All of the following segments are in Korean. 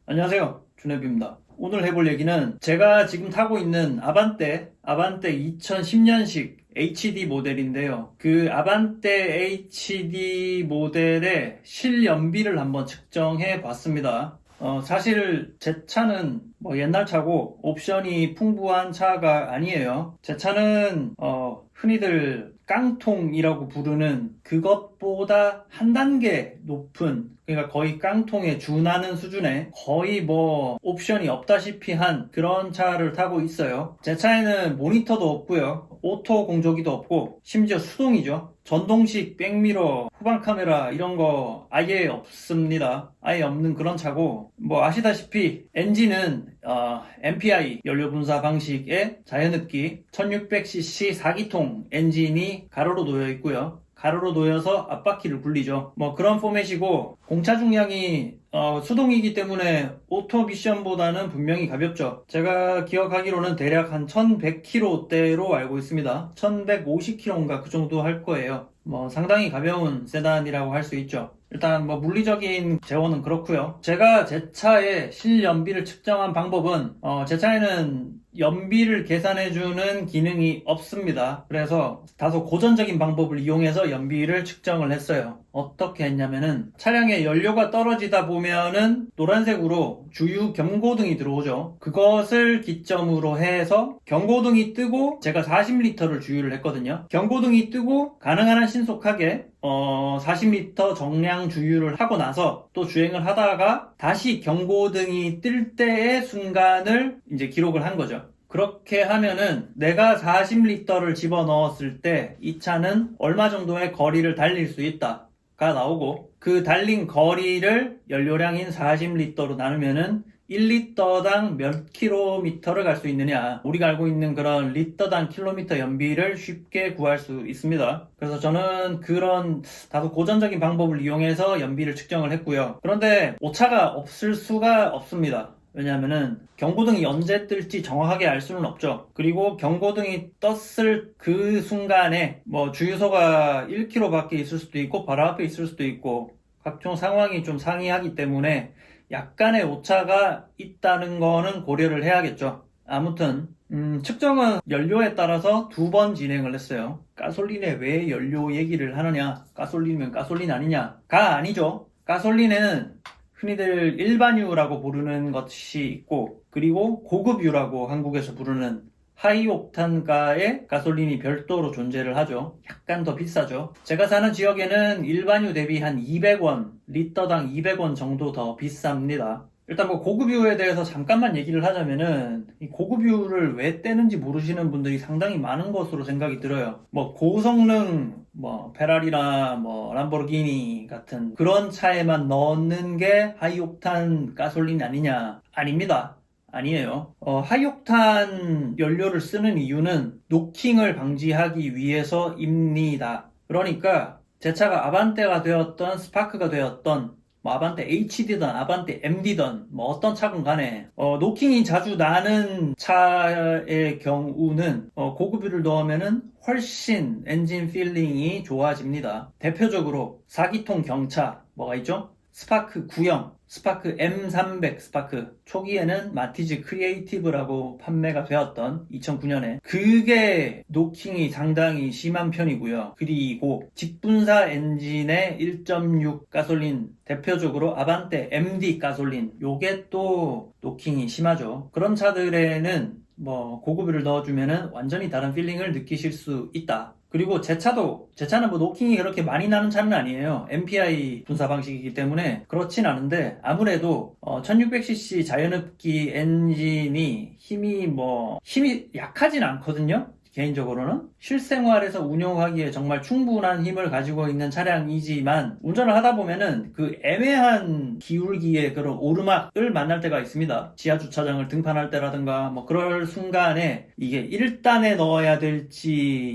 안녕하세요, 준혜비입니다. 오늘 해볼 얘기는 제가 지금 타고 있는 아반떼 2010년식 HD 모델인데요. 그 아반떼 HD 모델의 실연비를 한번 측정해 봤습니다. 사실 제 차는 옛날 차고 옵션이 풍부한 차가 아니에요. 제 차는 흔히들 깡통이라고 부르는 그것보다 한 단계 높은, 그러니까 거의 깡통에 준하는 수준의 거의 옵션이 없다시피 한 그런 차를 타고 있어요. 제 차에는 모니터도 없고요. 오토 공조기도 없고 심지어 수동이죠. 전동식 백미러, 후방 카메라 이런 거 아예 없습니다. 아예 없는 그런 차고, 아시다시피 엔진은 MPI 연료 분사 방식의 자연흡기 1600cc 4기통 엔진이 가로로 놓여 있고요. 가로로 놓여서 앞바퀴를 굴리죠. 그런 포맷이고, 공차 중량이 수동이기 때문에 오토 미션보다는 분명히 가볍죠. 제가 기억하기로는 대략 한 1100kg대로 알고 있습니다. 1150kg인가 그 정도 할 거예요. 상당히 가벼운 세단이라고 할 수 있죠. 일단 물리적인 재원은 그렇고요. 제가 제 차의 실연비를 측정한 방법은 제 차에는 연비를 계산해주는 기능이 없습니다. 그래서 다소 고전적인 방법을 이용해서 연비를 측정을 했어요. 어떻게 했냐면은, 차량의 연료가 떨어지다 보면은 노란색으로 주유 경고등이 들어오죠. 그것을 기점으로 해서 경고등이 뜨고, 제가 40리터를 주유를 했거든요. 경고등이 뜨고 가능한 한 신속하게 40리터 정량 주유를 하고 나서 또 주행을 하다가 다시 경고등이 뜰 때의 순간을 이제 기록을 한 거죠. 그렇게 하면은 내가 40리터를 집어넣었을 때 이 차는 얼마 정도의 거리를 달릴 수 있다 가 나오고, 그 달린 거리를 연료량인 40리터로 나누면은 1리터당 몇 킬로미터를 갈 수 있느냐, 우리가 알고 있는 그런 리터당 킬로미터 연비를 쉽게 구할 수 있습니다. 그래서 저는 그런 다소 고전적인 방법을 이용해서 연비를 측정을 했고요. 그런데 오차가 없을 수가 없습니다. 왜냐하면은 경고등이 언제 뜰지 정확하게 알 수는 없죠. 그리고 경고등이 떴을 그 순간에 주유소가 1km 밖에 있을 수도 있고 바로 앞에 있을 수도 있고 각종 상황이 좀 상이하기 때문에 약간의 오차가 있다는 거는 고려를 해야겠죠. 아무튼 측정은 연료에 따라서 2번 진행을 했어요. 가솔린에 왜 연료 얘기를 하느냐, 가솔린이면 가솔린 아니냐가 아니죠. 가솔린에는 흔히들 일반유라고 부르는 것이 있고, 그리고 고급유라고 한국에서 부르는 하이옥탄가의 가솔린이 별도로 존재를 하죠. 약간 더 비싸죠. 제가 사는 지역에는 일반유 대비 한 200원, 리터당 200원 정도 더 비쌉니다. 일단 고급유에 대해서 잠깐만 얘기를 하자면은, 이 고급유를 왜 떼는지 모르시는 분들이 상당히 많은 것으로 생각이 들어요. 고성능 페라리나 람보르기니 같은 그런 차에만 넣는 게 하이옥탄 가솔린 아니냐? 아닙니다. 아니에요. 하이옥탄 연료를 쓰는 이유는 노킹을 방지하기 위해서입니다. 그러니까 제 차가 아반떼가 되었던 스파크가 되었던 아반떼 HD든 아반떼 MD든 어떤 차건 간에 노킹이 자주 나는 차의 경우는 고급유를 넣으면은 훨씬 엔진 필링이 좋아집니다. 대표적으로 4기통 경차 뭐가 있죠? 스파크 9형, 스파크 M300 스파크, 초기에는 마티즈 크리에이티브라고 판매가 되었던 2009년에 그게 노킹이 상당히 심한 편이고요. 그리고 직분사 엔진의 1.6 가솔린, 대표적으로 아반떼 MD 가솔린, 요게 또 노킹이 심하죠. 그런 차들에는 고급유를 넣어주면은 완전히 다른 필링을 느끼실 수 있다. 그리고 제 차는 노킹이 그렇게 많이 나는 차는 아니에요. MPI 분사 방식이기 때문에 그렇진 않은데, 아무래도 1600cc 자연흡기 엔진이 힘이 약하진 않거든요. 개인적으로는 실생활에서 운용하기에 정말 충분한 힘을 가지고 있는 차량이지만, 운전을 하다 보면은 그 애매한 기울기의 그런 오르막을 만날 때가 있습니다. 지하 주차장을 등판할 때라든가 그럴 순간에 이게 1단에 넣어야 될지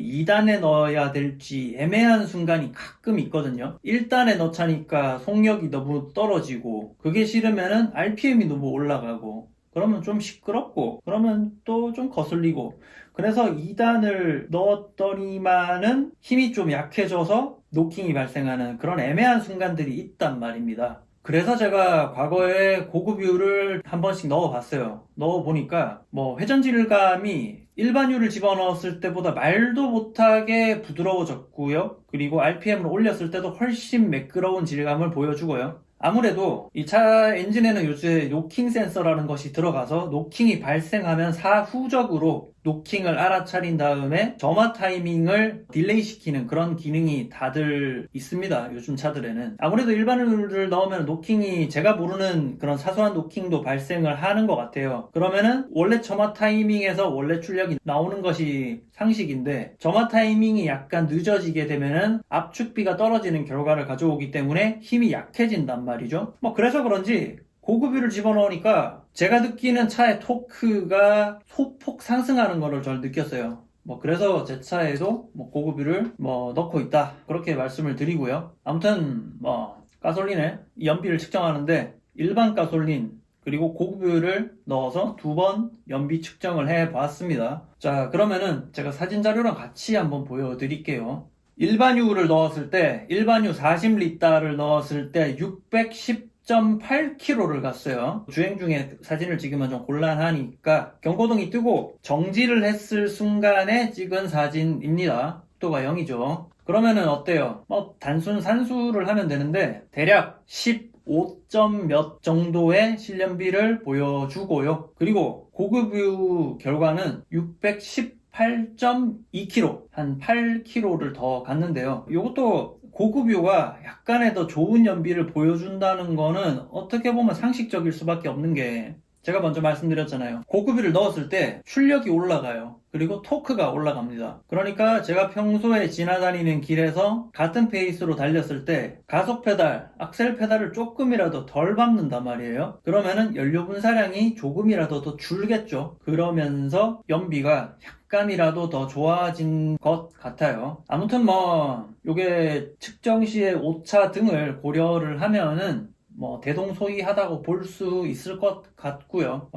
2단에 넣어야 될지 애매한 순간이 가끔 있거든요. 1단에 넣자니까 속력이 너무 떨어지고, 그게 싫으면은 RPM이 너무 올라가고, 그러면 좀 시끄럽고, 그러면 또 좀 거슬리고, 그래서 2단을 넣었더니만은 힘이 좀 약해져서 노킹이 발생하는 그런 애매한 순간들이 있단 말입니다. 그래서 제가 과거에 고급유를 한 번씩 넣어봤어요. 넣어보니까 뭐 회전 질감이 일반유를 집어넣었을 때보다 말도 못하게 부드러워졌고요. 그리고 RPM을 올렸을 때도 훨씬 매끄러운 질감을 보여주고요. 아무래도 이 차 엔진에는 요새 노킹 센서라는 것이 들어가서 노킹이 발생하면 사후적으로 노킹을 알아차린 다음에 점화 타이밍을 딜레이 시키는 그런 기능이 다들 있습니다. 요즘 차들에는. 아무래도 일반유를 넣으면 노킹이 제가 모르는 그런 사소한 노킹도 발생을 하는 것 같아요. 그러면은 원래 점화 타이밍에서 원래 출력이 나오는 것이 상식인데 점화 타이밍이 약간 늦어지게 되면은 압축비가 떨어지는 결과를 가져오기 때문에 힘이 약해진단 말이죠. 뭐 그래서 그런지 고급유를 집어넣으니까 제가 느끼는 차의 토크가 소폭 상승하는 거를 저는 느꼈어요. 뭐 그래서 제 차에도 뭐 고급유를 뭐 넣고 있다 그렇게 말씀을 드리고요. 아무튼 뭐 가솔린의 연비를 측정하는데 일반 가솔린 그리고 고급유를 넣어서 두 번 연비 측정을 해 봤습니다. 자, 그러면은 제가 사진 자료랑 같이 한번 보여드릴게요. 일반유를 넣었을 때 일반유 40리터를 넣었을 때 610.8km를 갔어요. 주행 중에 사진을 찍으면 좀 곤란하니까 경고등이 뜨고 정지를 했을 순간에 찍은 사진입니다. 속도가 0이죠. 그러면은 어때요? 단순 산수를 하면 되는데 대략 15점 몇 정도의 실연비를 보여주고요. 그리고 고급유 결과는 618.2km, 한 8km를 더 갔는데요. 이것도 고급유가 약간의 더 좋은 연비를 보여준다는 거는 어떻게 보면 상식적일 수밖에 없는 게 제가 먼저 말씀드렸잖아요. 고급유를 넣었을 때 출력이 올라가요. 그리고 토크가 올라갑니다. 그러니까 제가 평소에 지나다니는 길에서 같은 페이스로 달렸을 때 가속 페달, 악셀 페달을 조금이라도 덜 밟는단 말이에요. 그러면은 연료 분사량이 조금이라도 더 줄겠죠. 그러면서 연비가 약간이라도 더 좋아진 것 같아요. 아무튼 뭐 요게 측정 시에 오차 등을 고려를 하면은 뭐 대동소이하다고 볼 수 있을 것 같고요.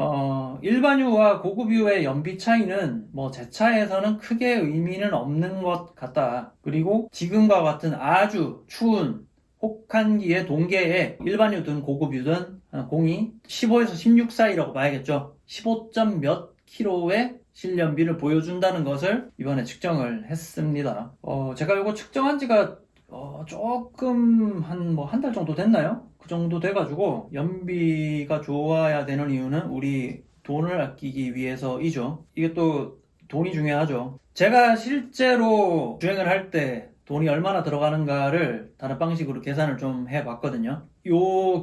일반유와 고급유의 연비 차이는 뭐 제 차에서는 크게 의미는 없는 것 같다. 그리고 지금과 같은 아주 추운 혹한기의 동계에 일반유든 고급유든 공이 15에서 16 사이라고 봐야겠죠. 15점 몇 킬로의 실연비를 보여준다는 것을 이번에 측정을 했습니다. 제가 이거 측정한 지가 조금 한 달 정도 됐나요? 그 정도 돼가지고 연비가 좋아야 되는 이유는 우리 돈을 아끼기 위해서이죠. 이게 또 돈이 중요하죠. 제가 실제로 주행을 할 때 돈이 얼마나 들어가는가를 다른 방식으로 계산을 좀 해봤거든요. 이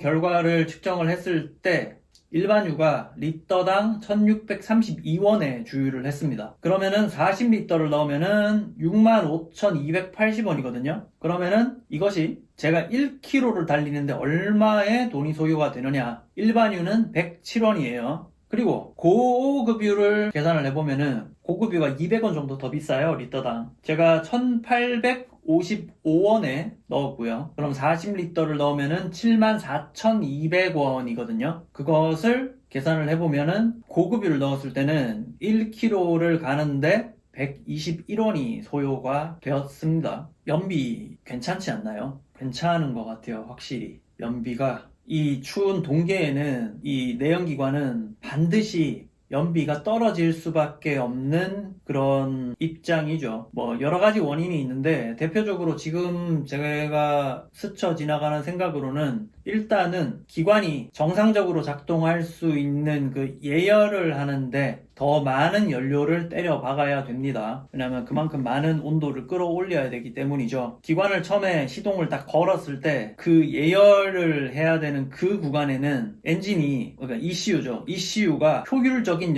결과를 측정을 했을 때 일반유가 리터당 1632원에 주유를 했습니다. 그러면은 40리터를 넣으면은 65,280원이거든요. 그러면은 이것이 제가 1km를 달리는데 얼마의 돈이 소요가 되느냐. 일반유는 107원이에요. 그리고 고급유를 계산을 해보면은 고급유가 200원 정도 더 비싸요, 리터당. 제가 1855원에 넣었고요. 그럼 40리터를 넣으면은 74,200원이거든요. 그것을 계산을 해보면은 고급유를 넣었을 때는 1km를 가는데 121원이 소요가 되었습니다. 연비 괜찮지 않나요? 괜찮은 것 같아요, 확실히. 연비가 이 추운 동계에는 이 내연기관은 반드시 연비가 떨어질 수밖에 없는 그런 입장이죠. 뭐 여러 가지 원인이 있는데 대표적으로 지금 제가 스쳐 지나가는 생각으로는 일단은 기관이 정상적으로 작동할 수 있는 그 예열을 하는데 더 많은 연료를 때려 박아야 됩니다. 왜냐하면 그만큼 많은 온도를 끌어올려야 되기 때문이죠. 기관을 처음에 시동을 딱 걸었을 때 그 예열을 해야 되는 그 구간에는 엔진이, 그러니까 ECU죠. ECU가 효율적인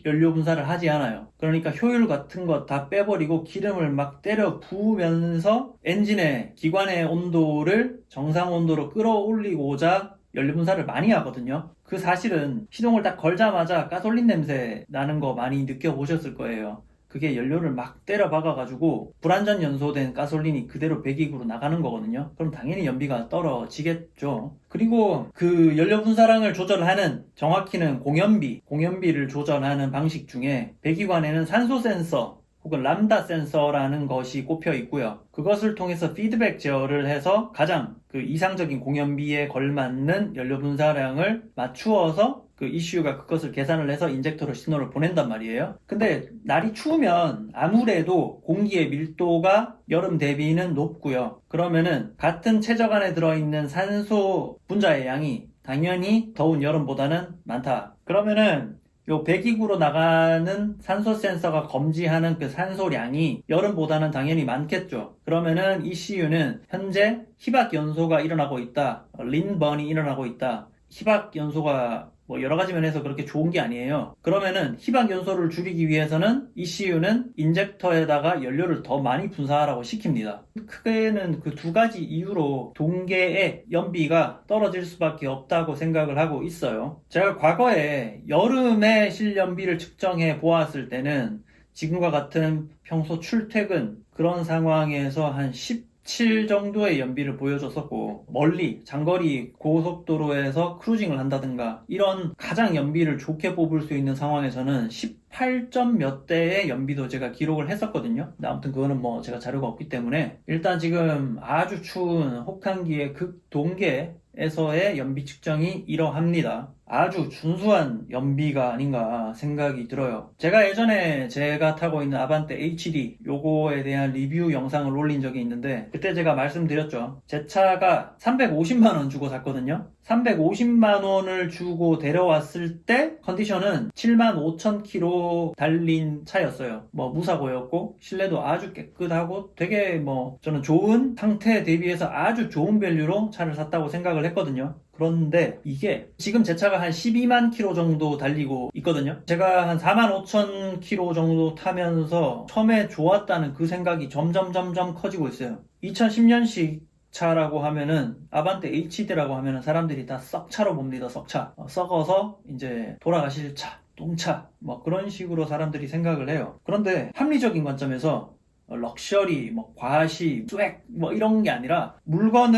연료 분사를 하지 않아요. 그러니까 효율 같은 거 다 빼버리고 기름을 막 때려 부으면서 엔진의 기관의 온도를 정상 온도로 끌어올리고자 연료 분사를 많이 하거든요. 그 사실은 시동을 딱 걸자마자 가솔린 냄새 나는 거 많이 느껴보셨을 거예요. 그게 연료를 막 때려 박아가지고 불완전 연소된 가솔린이 그대로 배기구로 나가는 거거든요. 그럼 당연히 연비가 떨어지겠죠. 그리고 그 연료 분사량을 조절하는, 정확히는 공연비를 조절하는 방식 중에 배기관에는 산소 센서, 혹은 람다 센서라는 것이 꼽혀 있고요. 그것을 통해서 피드백 제어를 해서 가장 그 이상적인 공연비에 걸맞는 연료 분사량을 맞추어서 그 ECU가 그것을 계산을 해서 인젝터로 신호를 보낸단 말이에요. 근데 날이 추우면 아무래도 공기의 밀도가 여름 대비는 높고요. 그러면은 같은 최적 안에 들어있는 산소 분자의 양이 당연히 더운 여름보다는 많다. 그러면은 요 배기구로 나가는 산소 센서가 검지하는 그 산소량이 여름보다는 당연히 많겠죠. 그러면은 ECU는 현재 희박 연소가 일어나고 있다. 린번이 일어나고 있다. 희박 연소가 뭐 여러 가지 면에서 그렇게 좋은 게 아니에요. 그러면은 희박 연소를 줄이기 위해서는 ECU는 인젝터에다가 연료를 더 많이 분사하라고 시킵니다. 크게는 그 두 가지 이유로 동계의 연비가 떨어질 수밖에 없다고 생각을 하고 있어요. 제가 과거에 여름에 실연비를 측정해 보았을 때는 지금과 같은 평소 출퇴근 그런 상황에서 한 17 정도의 연비를 보여줬었고, 멀리 장거리 고속도로에서 크루징을 한다든가 이런 가장 연비를 좋게 뽑을 수 있는 상황에서는 18점 몇 대의 연비도 제가 기록을 했었거든요. 근데 아무튼 그거는 뭐 제가 자료가 없기 때문에 일단 지금 아주 추운 혹한기의 극동계에서의 연비 측정이 이러합니다. 아주 준수한 연비가 아닌가 생각이 들어요. 제가 예전에 제가 타고 있는 아반떼 HD 요거에 대한 리뷰 영상을 올린 적이 있는데, 그때 제가 말씀드렸죠. 제 차가 350만원 주고 샀거든요. 350만원을 주고 데려왔을 때 컨디션은 75,000km 달린 차였어요. 뭐 무사고였고 실내도 아주 깨끗하고 되게 뭐 저는 좋은 상태에 대비해서 아주 좋은 밸류로 차를 샀다고 생각을 했거든요. 그런데 이게 지금 제 차가 한 12만 킬로 정도 달리고 있거든요. 제가 한 4만 5천 킬로 정도 타면서 처음에 좋았다는 그 생각이 점점 커지고 있어요. 2010년식 차라고 하면은 아반떼 HD라고 하면은 사람들이 다 썩차로 봅니다. 썩차. 썩어서 이제 돌아가실 차, 똥차 뭐 그런 식으로 사람들이 생각을 해요. 그런데 합리적인 관점에서 럭셔리, 뭐 과시, 스웩 뭐 이런 게 아니라 물건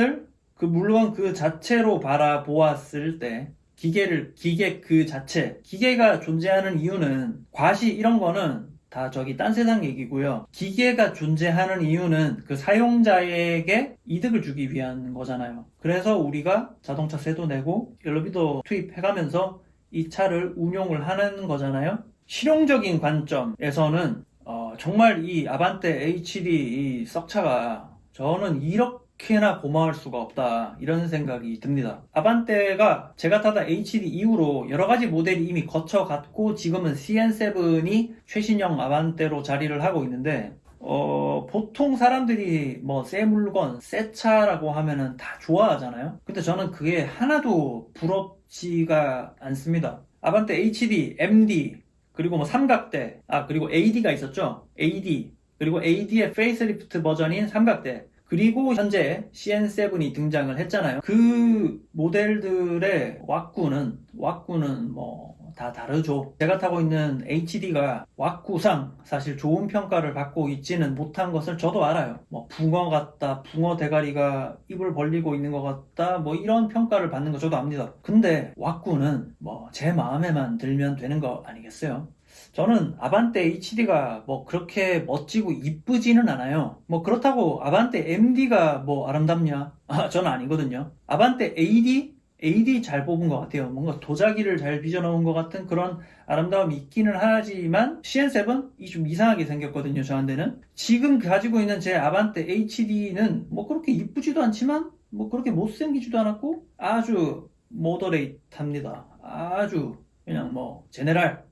그 자체로 바라보았을 때 기계 그 자체, 기계가 존재하는 이유는 과시 이런 거는 다 저기 딴 세상 얘기고요. 기계가 존재하는 이유는 그 사용자에게 이득을 주기 위한 거잖아요. 그래서 우리가 자동차 세도 내고 연료비도 투입해가면서 이 차를 운용을 하는 거잖아요. 실용적인 관점에서는 정말 이 아반떼 HD 이 썩차가 저는 이렇게나 고마울 수가 없다 이런 생각이 듭니다. 아반떼가 제가 타다 HD 이후로 여러가지 모델이 이미 거쳐갔고 지금은 CN7이 최신형 아반떼로 자리를 하고 있는데 보통 사람들이 뭐 새 물건, 새 차라고 하면은 다 좋아하잖아요. 근데 저는 그게 하나도 부럽지가 않습니다. 아반떼 HD, MD, 그리고 뭐 삼각대, 그리고 AD가 있었죠. AD, 그리고 AD의 페이스리프트 버전인 삼각대, 그리고 현재 CN7이 등장을 했잖아요. 그 모델들의 왁구는 뭐 다 다르죠. 제가 타고 있는 HD가 왁구상 사실 좋은 평가를 받고 있지는 못한 것을 저도 알아요. 뭐 붕어 같다, 붕어 대가리가 입을 벌리고 있는 것 같다, 뭐 이런 평가를 받는 거 저도 압니다. 근데 왁구는 뭐 제 마음에만 들면 되는 거 아니겠어요? 저는 아반떼 HD가 뭐 그렇게 멋지고 이쁘지는 않아요. 뭐 그렇다고 아반떼 MD가 뭐 아름답냐? 저는 아니거든요. 아반떼 AD 잘 뽑은 것 같아요. 뭔가 도자기를 잘 빚어놓은 것 같은 그런 아름다움이 있기는 하지만 CN7이 좀 이상하게 생겼거든요. 저한테는. 지금 가지고 있는 제 아반떼 HD는 뭐 그렇게 이쁘지도 않지만 뭐 그렇게 못생기지도 않았고 아주 모더레이트합니다. 아주 그냥 뭐 제네랄,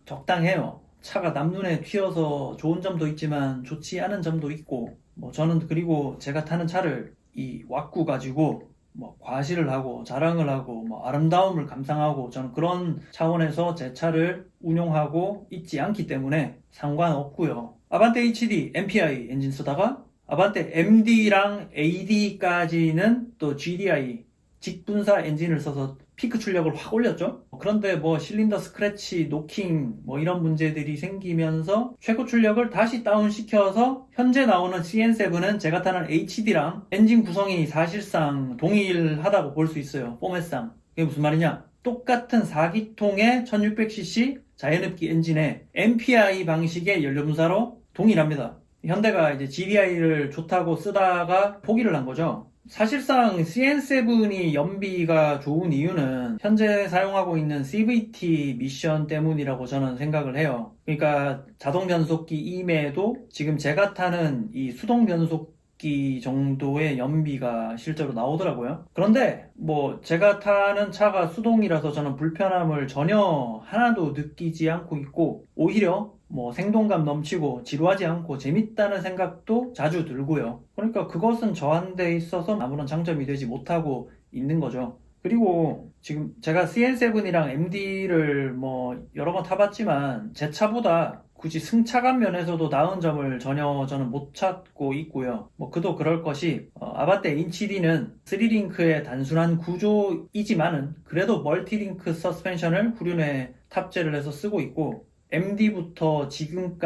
적당해요. 차가 남눈에 튀어서 좋은 점도 있지만 좋지 않은 점도 있고, 뭐 저는 그리고 제가 타는 차를 이 왁구 가지고 뭐 과시를 하고 자랑을 하고 뭐 아름다움을 감상하고 저는 그런 차원에서 제 차를 운용하고 있지 않기 때문에 상관없고요. 아반떼 HD MPI 엔진 쓰다가 아반떼 MD랑 AD까지는 또 GDI 직분사 엔진을 써서 피크 출력을 확 올렸죠. 그런데 뭐 실린더 스크래치, 노킹 뭐 이런 문제들이 생기면서 최고 출력을 다시 다운시켜서 현재 나오는 CN7은 제가 타는 HD랑 엔진 구성이 사실상 동일하다고 볼 수 있어요. 포맷상. 이게 무슨 말이냐? 똑같은 4기통의 1600cc 자연흡기 엔진에 MPI 방식의 연료분사로 동일합니다. 현대가 이제 GDI를 좋다고 쓰다가 포기를 한 거죠. 사실상 CN7이 연비가 좋은 이유는 현재 사용하고 있는 CVT 미션 때문이라고 저는 생각을 해요. 그러니까 자동 변속기 이외에도 지금 제가 타는 이 수동 변속기 정도의 연비가 실제로 나오더라고요. 그런데 뭐 제가 타는 차가 수동이라서 저는 불편함을 전혀 하나도 느끼지 않고 있고, 오히려 뭐 생동감 넘치고 지루하지 않고 재밌다는 생각도 자주 들고요. 그러니까 그것은 저한테 있어서 아무런 장점이 되지 못하고 있는 거죠. 그리고 지금 제가 CN7이랑 MD를 뭐 여러 번 타봤지만 제 차보다 굳이 승차감 면에서도 나은 점을 전혀 저는 못 찾고 있고요. 뭐 그도 그럴 것이 아반떼 HD는 3링크의 단순한 구조이지만은 그래도 멀티링크 서스펜션을 후륜에 탑재를 해서 쓰고 있고, MD부터 지금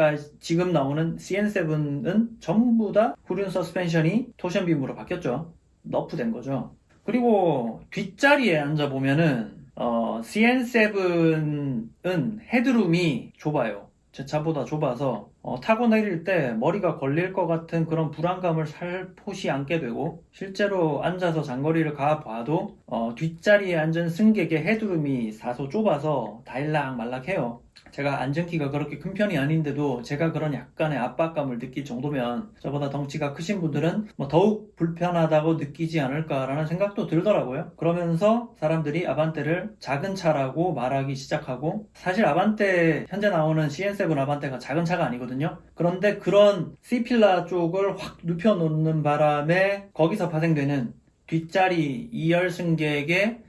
나오는 CN7은 전부 다 후륜 서스펜션이 토션빔으로 바뀌었죠. 너프된 거죠. 그리고 뒷자리에 앉아보면은 CN7은 헤드룸이 좁아요. 제 차보다 좁아서 타고 내릴 때 머리가 걸릴 것 같은 그런 불안감을 살포시 안게 되고, 실제로 앉아서 장거리를 가봐도 뒷자리에 앉은 승객의 헤드룸이 다소 좁아서 다일락말락해요. 제가 앉은 키가 그렇게 큰 편이 아닌데도 제가 그런 약간의 압박감을 느낄 정도면 저보다 덩치가 크신 분들은 뭐 더욱 불편하다고 느끼지 않을까라는 생각도 들더라고요. 그러면서 사람들이 아반떼를 작은 차라고 말하기 시작하고, 사실 아반떼 현재 나오는 CN7 아반떼가 작은 차가 아니거든요. 그런데 그런 C필라 쪽을 확 눕혀놓는 바람에 거기서 파생되는 뒷자리 2열 승객의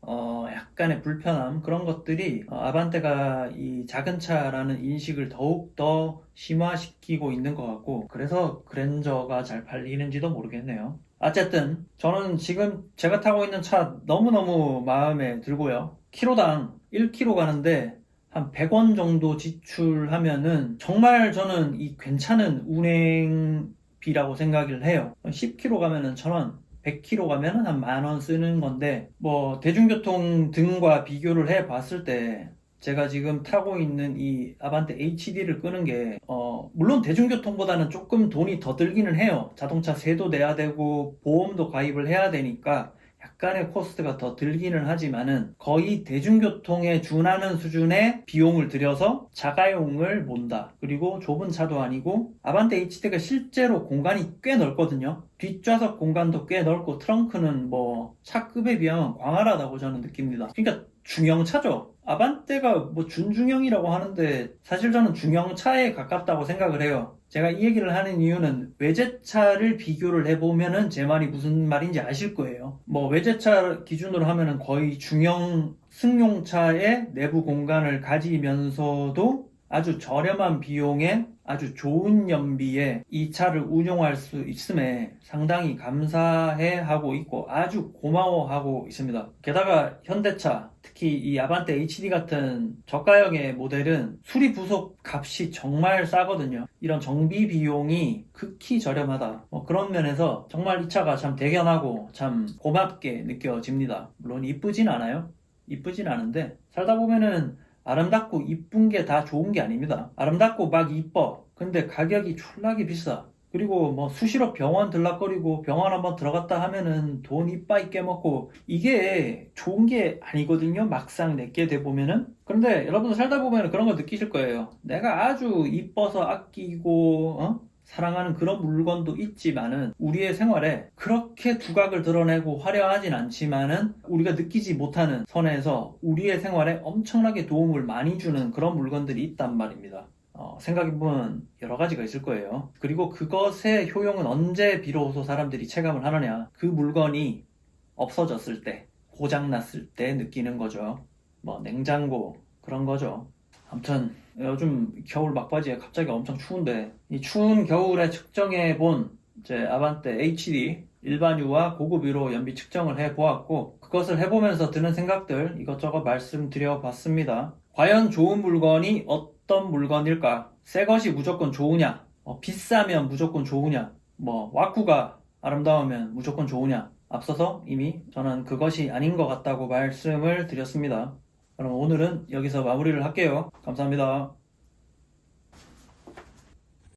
약간의 불편함, 그런 것들이 아반떼가 이 작은 차라는 인식을 더욱더 심화시키고 있는 것 같고, 그래서 그랜저가 잘 팔리는지도 모르겠네요. 어쨌든 저는 지금 제가 타고 있는 차 너무너무 마음에 들고요. 키로당 1km 가는데 한 100원 정도 지출하면은 정말 저는 이 괜찮은 운행비라고 생각을 해요. 10km 가면은 1,000원, 100km 가면 한 10,000원 쓰는 건데, 뭐 대중교통 등과 비교를 해 봤을 때 제가 지금 타고 있는 이 아반떼 HD를 끄는 게 물론 대중교통보다는 조금 돈이 더 들기는 해요. 자동차 세도 내야 되고 보험도 가입을 해야 되니까 약간의 코스트가 더 들기는 하지만은 거의 대중교통에 준하는 수준의 비용을 들여서 자가용을 몬다. 그리고 좁은 차도 아니고, 아반떼 HD가 실제로 공간이 꽤 넓거든요. 뒷좌석 공간도 꽤 넓고 트렁크는 뭐 차급에 비하면 광활하다고 저는 느낍니다. 그러니까 중형차죠. 아반떼가 뭐 준중형이라고 하는데 사실 저는 중형차에 가깝다고 생각을 해요. 제가 이 얘기를 하는 이유는 외제차를 비교를 해보면은 제 말이 무슨 말인지 아실 거예요. 뭐 외제차 기준으로 하면은 거의 중형 승용차의 내부 공간을 가지면서도 아주 저렴한 비용에 아주 좋은 연비에 이 차를 운용할 수 있음에 상당히 감사해 하고 있고 아주 고마워하고 있습니다. 게다가 현대차, 특히 이 아반떼 HD 같은 저가형의 모델은 수리 부속 값이 정말 싸거든요. 이런 정비 비용이 극히 저렴하다. 뭐 그런 면에서 정말 이 차가 참 대견하고 참 고맙게 느껴집니다. 물론 이쁘진 않아요. 이쁘진 않은데 살다 보면은 아름답고 이쁜 게 다 좋은 게 아닙니다. 아름답고 막 이뻐. 근데 가격이 졸라게 비싸. 그리고 뭐 수시로 병원 들락거리고 병원 한번 들어갔다 하면은 돈 이빠이 깨먹고, 이게 좋은 게 아니거든요. 막상 내게 돼보면은. 그런데 여러분 살다 보면 그런 거 느끼실 거예요. 내가 아주 이뻐서 아끼고 사랑하는 그런 물건도 있지만은 우리의 생활에 그렇게 두각을 드러내고 화려하진 않지만은 우리가 느끼지 못하는 선에서 우리의 생활에 엄청나게 도움을 많이 주는 그런 물건들이 있단 말입니다. 생각해보면 여러 가지가 있을 거예요. 그리고 그것의 효용은 언제 비로소 사람들이 체감을 하느냐, 그 물건이 없어졌을 때, 고장났을 때 느끼는 거죠. 뭐 냉장고, 그런 거죠. 아무튼 요즘 겨울 막바지에 갑자기 엄청 추운데, 이 추운 겨울에 측정해본 제 아반떼 HD 일반유와 고급유로 연비 측정을 해보았고, 그것을 해보면서 드는 생각들 이것저것 말씀드려 봤습니다. 과연 좋은 물건이 어떤 물건일까? 새 것이 무조건 좋으냐? 비싸면 무조건 좋으냐? 뭐 와쿠가 아름다우면 무조건 좋으냐? 앞서서 이미 저는 그것이 아닌 것 같다고 말씀을 드렸습니다. 그럼 오늘은 여기서 마무리를 할게요. 감사합니다.